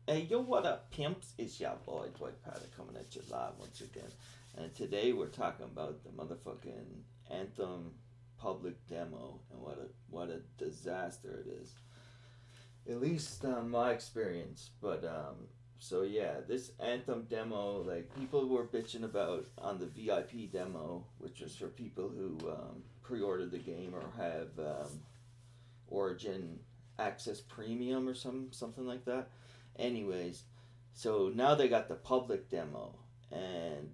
Hey, yo, what up, pimps? It's your boy, Dwight Powder, coming at you live once again. And today we're talking about the motherfucking Anthem public demo and what a disaster it is. At least my experience. But so yeah, this Anthem demo, like people were bitching about on the VIP demo, which was for people who pre-ordered the game or have Origin Access Premium or something like that. Anyways, so now they got the public demo, and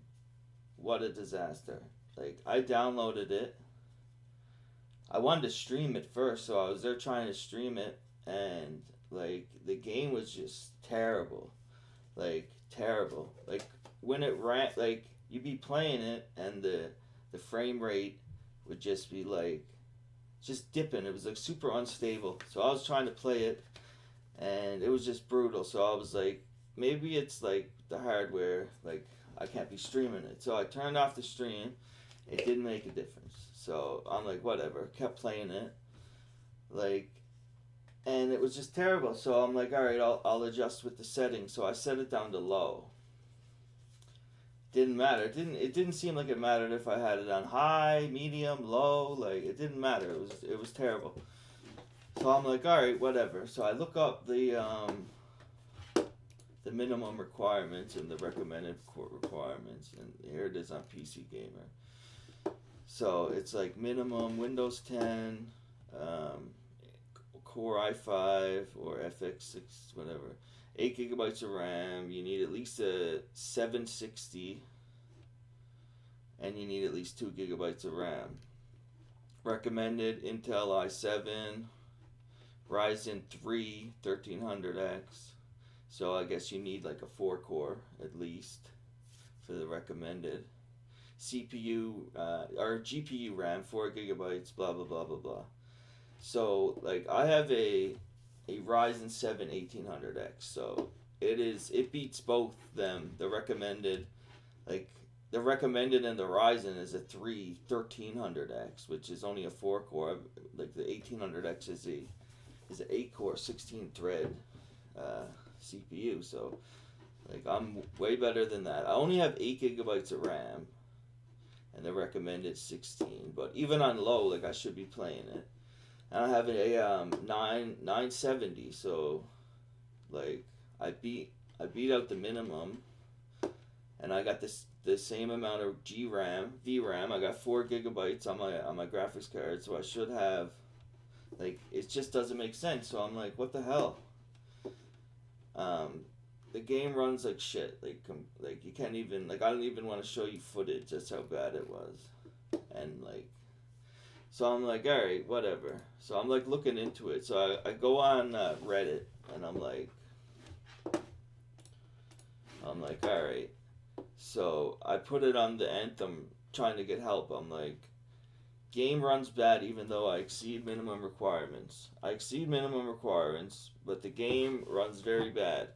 what a disaster. Like, I downloaded it. I wanted to stream it first, so I was there trying to stream it, and, like, the game was just terrible. Like, terrible. Like, when it ran, like, you'd be playing it, and the frame rate would just be, like, just dipping. It was, like, super unstable. So I was trying to play it, and it was just brutal. So I was like, maybe it's like the hardware, like I can't be streaming it. So I turned off the stream. It didn't make a difference. So I'm like, whatever. Kept playing it, like, and it was just terrible. So I'm like, all right, I'll adjust with the settings. So I set it down to low. Didn't matter. It didn't seem like it mattered if I had it on high, medium, low. Like, it didn't matter. It was terrible. So I'm like, all right, whatever. So I look up the minimum requirements and the recommended requirements, and here it is on PC Gamer. So it's like minimum Windows 10, Core i5 or FX6, whatever. 8 gigabytes of RAM. You need at least a 760, and you need at least 2 gigabytes of RAM. Recommended Intel i7, Ryzen 3 1300X. So I guess you need like a 4 core at least for the recommended. CPU or GPU RAM 4 gigabytes, blah blah blah blah blah. So like I have a Ryzen 7 1800X. So it beats both them. The recommended, like the recommended in the Ryzen is a 3 1300X, which is only a 4 core. Like the 1800X is an 8 core 16 thread CPU. So like I'm way better than that. I only have 8 gigabytes of RAM, and the recommended 16. But even on low, like I should be playing it. And I have a 970. So like I beat out the minimum, and I got the same amount of VRAM. I got 4 gigabytes on my graphics card, so I should have, like, it just doesn't make sense. So I'm like, what the hell? The game runs like shit. Like you can't even, like, I don't even want to show you footage. That's how bad it was. And like, so I'm like, all right, whatever. So I'm like looking into it. So I go on Reddit, and I'm like, all right. So I put it on the Anthem, trying to get help. I'm like, game runs bad even though I exceed minimum requirements. I exceed minimum requirements, but the game runs very bad.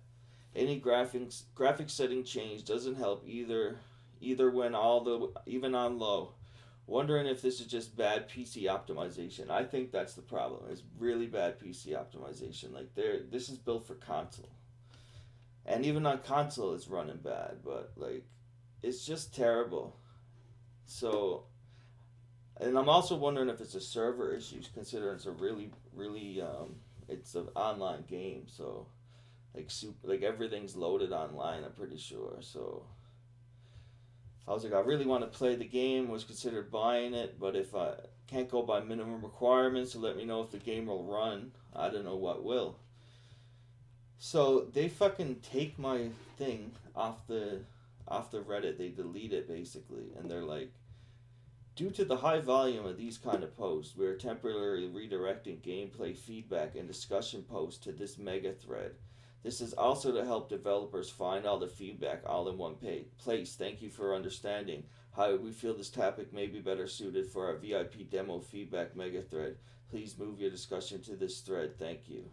Any graphics setting change doesn't help either when even on low. Wondering if this is just bad PC optimization. I think that's the problem. It's really bad PC optimization. Like this is built for console. And even on console it's running bad, but like it's just terrible. So, and I'm also wondering if it's a server issue, considering it's a really it's an online game. So like everything's loaded online, I'm pretty sure. So I was like, I really want to play the game. Was considered buying it, but if I can't go by minimum requirements to let me know if the game will run, I don't know what will. So they fucking take my thing off the Reddit. They delete it basically, and they're like, due to the high volume of these kind of posts, we are temporarily redirecting gameplay feedback and discussion posts to this mega thread. This is also to help developers find all the feedback all in one place. Thank you for understanding how we feel this topic may be better suited for our VIP demo feedback mega thread. Please move your discussion to this thread. Thank you.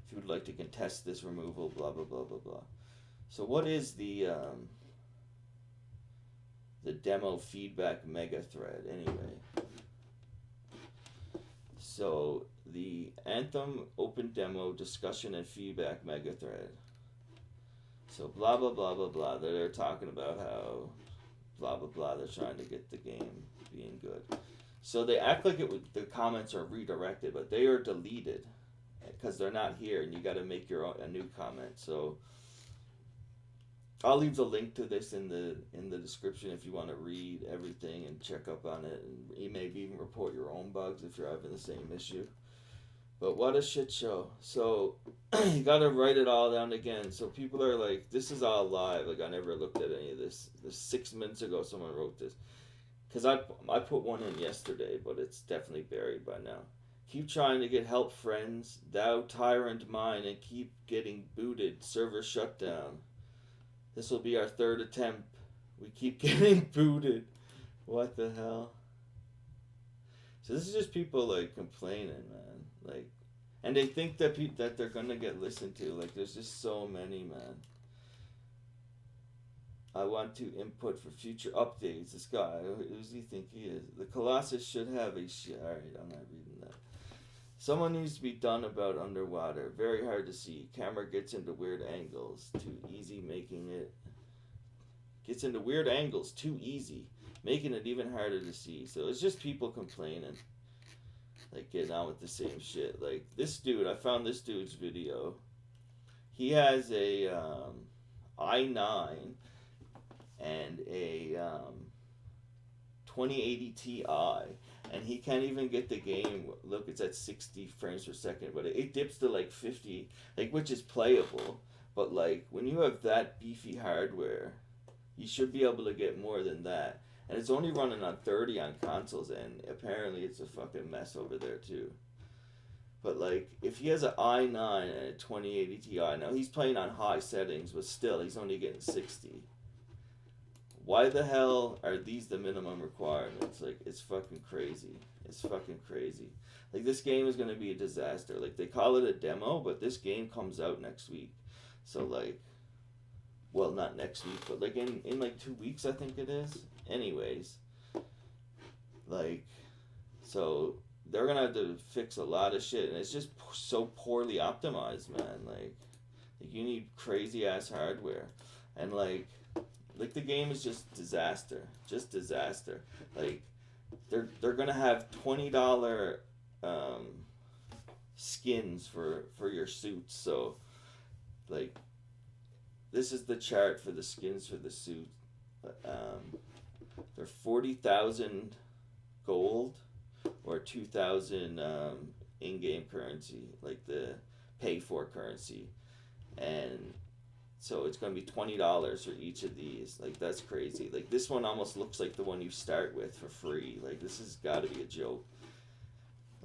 If you would like to contest this removal, blah blah blah blah blah. So what is the demo feedback mega thread anyway? So the Anthem Open Demo discussion and feedback mega thread. So blah blah blah blah blah. They're talking about how blah blah blah. They're trying to get the game being good. So they act like the comments are redirected, but they are deleted because they're not here, and you got to make a new comment. So I'll leave the link to this in the description if you want to read everything and check up on it, and you maybe even report your own bugs if you're having the same issue. But what a shit show. So you gotta write it all down again. So people are like, this is all live. Like, I never looked at any of this. 6 minutes ago someone wrote this. Because I put one in yesterday, but it's definitely buried by now. Keep trying to get help, friends. Thou tyrant mine, and keep getting booted. Server shutdown. This will be our 3rd attempt. We keep getting booted. What the hell? So this is just people like complaining, man. Like, and they think that that they're gonna get listened to. Like, there's just so many, man. I want to input for future updates. This guy, who does he think he is? The Colossus should have a shit. Alright, I'm not reading that. Someone needs to be done about underwater. Very hard to see. Camera gets into weird angles. Too easy, making it. Gets into weird angles. Too easy. Making it even harder to see. So it's just people complaining. Like, getting on with the same shit. Like, this dude, I found this dude's video. He has a i9 and a 2080 Ti, and he can't even get the game. Look, it's at 60 frames per second, but it dips to like 50, like, which is playable. But like, when you have that beefy hardware, you should be able to get more than that. And it's only running on 30 on consoles, and apparently it's a fucking mess over there too. But like, if he has an i9 and a 2080 Ti, now he's playing on high settings, but still, he's only getting 60. Why the hell are these the minimum requirements? Like, it's fucking crazy. It's fucking crazy. Like, this game is going to be a disaster. Like, they call it a demo, but this game comes out next week. So, like, well, not next week, but, like, in like 2 weeks, I think it is. Anyways, like, so they're going to have to fix a lot of shit, and it's just so poorly optimized, man. Like you need crazy-ass hardware. And, like, the game is just disaster. Just disaster. Like, they're gonna have $20 skins for your suits. So, like, this is the chart for the skins for the suit. They're 40,000 gold or 2,000 in-game currency, like the pay-for currency, and so it's going to be $20 for each of these. Like, that's crazy. Like, this one almost looks like the one you start with for free. Like, this has got to be a joke.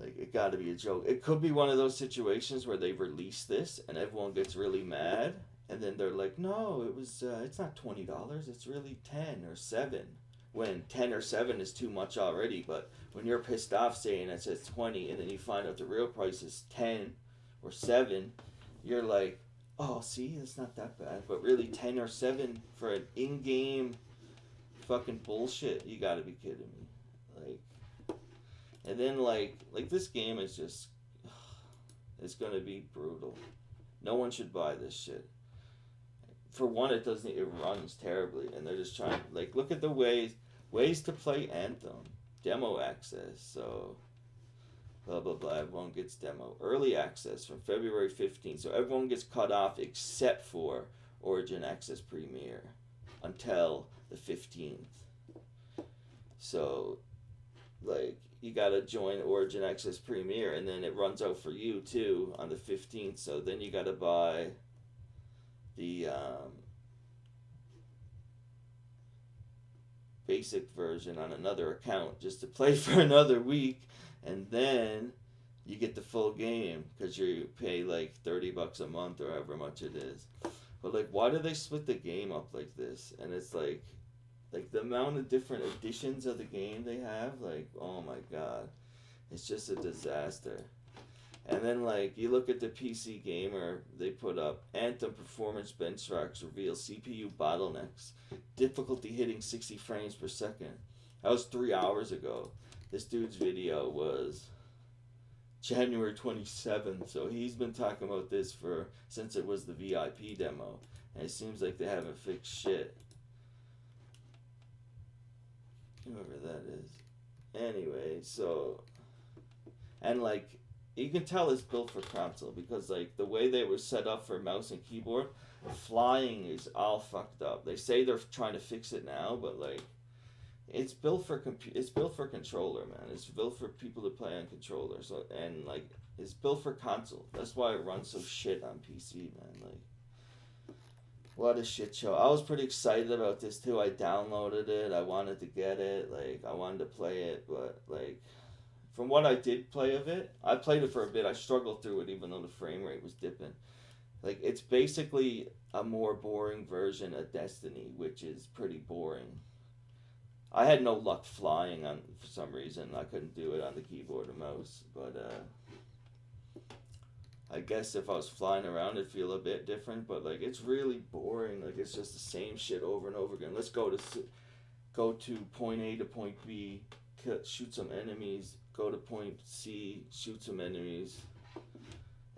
Like, it got to be a joke. It could be one of those situations where they release this and everyone gets really mad, and then they're like, no, it's not $20. It's really 10 or 7. When 10 or 7 is too much already, but when you're pissed off saying it says 20 and then you find out the real price is 10 or 7, you're like, oh, see, it's not that bad. But really, 10 or 7 for an in-game fucking bullshit. You gotta be kidding me. Like, and then, like this game is just, it's gonna be brutal. No one should buy this shit. For one, it runs terribly, and they're just trying, like, look at the ways to play Anthem. Demo access, so blah blah blah, everyone gets demo. Early access from February 15th, so everyone gets cut off except for Origin Access Premier until the 15th. So, like, you gotta join Origin Access Premier, and then it runs out for you too on the 15th, so then you gotta buy the basic version on another account just to play for another week, and then you get the full game because you pay like $30 a month or however much it is. But, like, why do they split the game up like this? And it's like the amount of different editions of the game they have, like, oh my god, it's just a disaster. And then, like, you look at the PC Gamer, they put up Anthem Performance Benchmarks reveal CPU bottlenecks, difficulty hitting 60 frames per second. That was 3 hours ago. This dude's video was January 27th. So he's been talking about this since it was the VIP demo, and it seems like they haven't fixed shit. Whoever that is. Anyway, so, and like you can tell it's built for console because like the way they were set up for mouse and keyboard, flying is all fucked up. They say they're trying to fix it now, but like it's built for it's built for controller, man. It's built for people to play on controller. So and like it's built for console. That's why it runs so shit on PC, man. Like what a shit show. I was pretty excited about this too. I downloaded it. I wanted to get it. Like I wanted to play it, but like from what I did play of it, I played it for a bit. I struggled through it even though the frame rate was dipping. Like it's basically a more boring version of Destiny, which is pretty boring. I had no luck flying on for some reason. I couldn't do it on the keyboard or mouse, but I guess if I was flying around, it'd feel a bit different. But like, it's really boring. Like it's just the same shit over and over again. Let's go to point A to point B, shoot some enemies. Go to point C, shoot some enemies,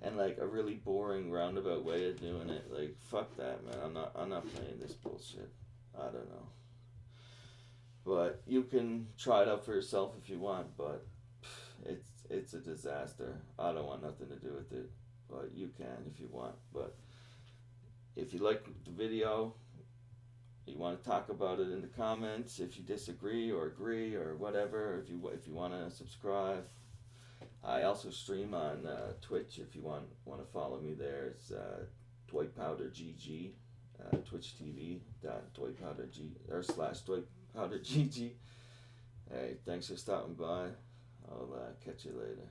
and like a really boring roundabout way of doing it. Like fuck that, man. I'm not playing this bullshit. I don't know. But you can try it out for yourself if you want, but it's a disaster. I don't want nothing to do with it, but you can if you want. But if you like the video, you want to talk about it in the comments. If you disagree or agree or whatever, if you want to subscribe, I also stream on Twitch. If you want to follow me there, it's Dwight Powder GG, Twitch TV Dwight Powder G or / Dwight Powder GG. Hey, thanks for stopping by. I'll catch you later.